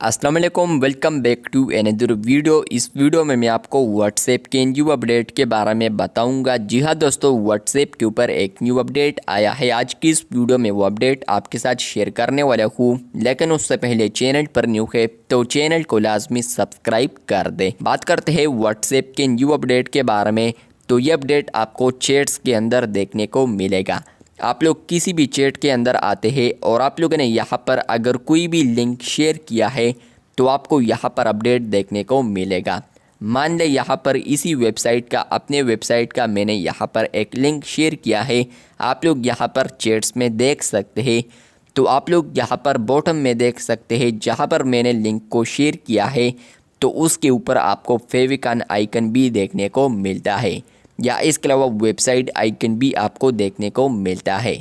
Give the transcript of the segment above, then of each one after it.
अस्सलाम वालेकुम, welcome back to another video. इस वीडियो में मैं आपको व्हाट्सएप के न्यू अपडेट के बारे में बताऊंगा। जी हाँ दोस्तों, व्हाट्सएप के ऊपर एक न्यू अपडेट आया है। आज की इस वीडियो में वो अपडेट आपके साथ शेयर करने वाला हूँ, लेकिन उससे पहले चैनल पर न्यू है तो चैनल को लाजमी सब्सक्राइब कर दें। बात करते हैं व्हाट्सएप के न्यू अपडेट के बारे में। तो ये अपडेट आपको चैट्स के अंदर देखने को मिलेगा। आप लोग किसी भी चैट के अंदर आते हैं और आप लोगों ने यहाँ पर अगर कोई भी लिंक शेयर किया है तो आपको यहाँ पर अपडेट देखने को मिलेगा। मान लें यहाँ पर इसी वेबसाइट का, अपने वेबसाइट का मैंने यहाँ पर एक लिंक शेयर किया है, आप लोग यहाँ पर चैट्स में देख सकते हैं। तो आप लोग यहाँ पर बॉटम में देख सकते हैं जहाँ पर मैंने लिंक को शेयर किया है, तो उसके ऊपर आपको फेविकॉन आइकन भी देखने को मिलता है, या इसके अलावा वेबसाइट आइकन भी आपको देखने को मिलता है।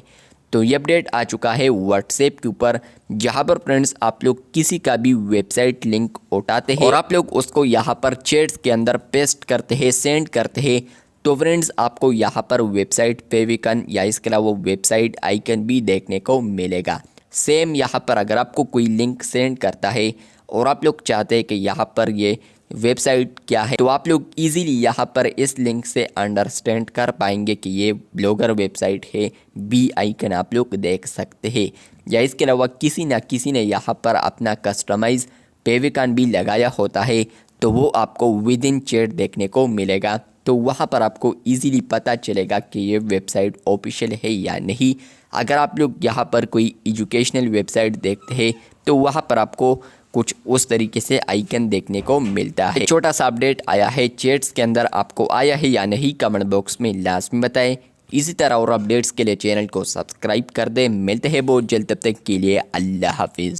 तो ये अपडेट आ चुका है व्हाट्सएप के ऊपर, जहाँ पर फ्रेंड्स आप लोग किसी का भी वेबसाइट लिंक उठाते हैं और आप लोग उसको यहाँ पर चैट्स के अंदर पेस्ट करते हैं, सेंड करते हैं, तो फ्रेंड्स आपको यहाँ पर वेबसाइट फेविकॉन या इसके अलावा वेबसाइट आइकन भी देखने को मिलेगा। सेम यहाँ पर अगर आपको कोई लिंक सेंड करता है और आप लोग चाहते हैं कि यहाँ पर ये वेबसाइट क्या है, तो आप लोग इजीली यहाँ पर इस लिंक से अंडरस्टैंड कर पाएंगे कि ये ब्लॉगर वेबसाइट है। बी आइकन आप लोग देख सकते हैं, या इसके अलावा किसी न किसी ने यहाँ पर अपना कस्टमाइज फेविकॉन भी लगाया होता है, तो वो आपको विद इन चैट देखने को मिलेगा। तो वहाँ पर आपको इजीली पता चलेगा कि ये वेबसाइट ऑफिशियल है या नहीं। अगर आप लोग यहाँ पर कोई एजुकेशनल वेबसाइट देखते हैं तो वहाँ पर आपको कुछ उस तरीके से आइकन देखने को मिलता है। छोटा सा अपडेट आया है चैट्स के अंदर, आपको आया है या नहीं कमेंट बॉक्स में लाजमी बताएं। इसी तरह और अपडेट्स के लिए चैनल को सब्सक्राइब कर दें। मिलते हैं बहुत जल्द, तब तक के लिए अल्लाह हाफिज़।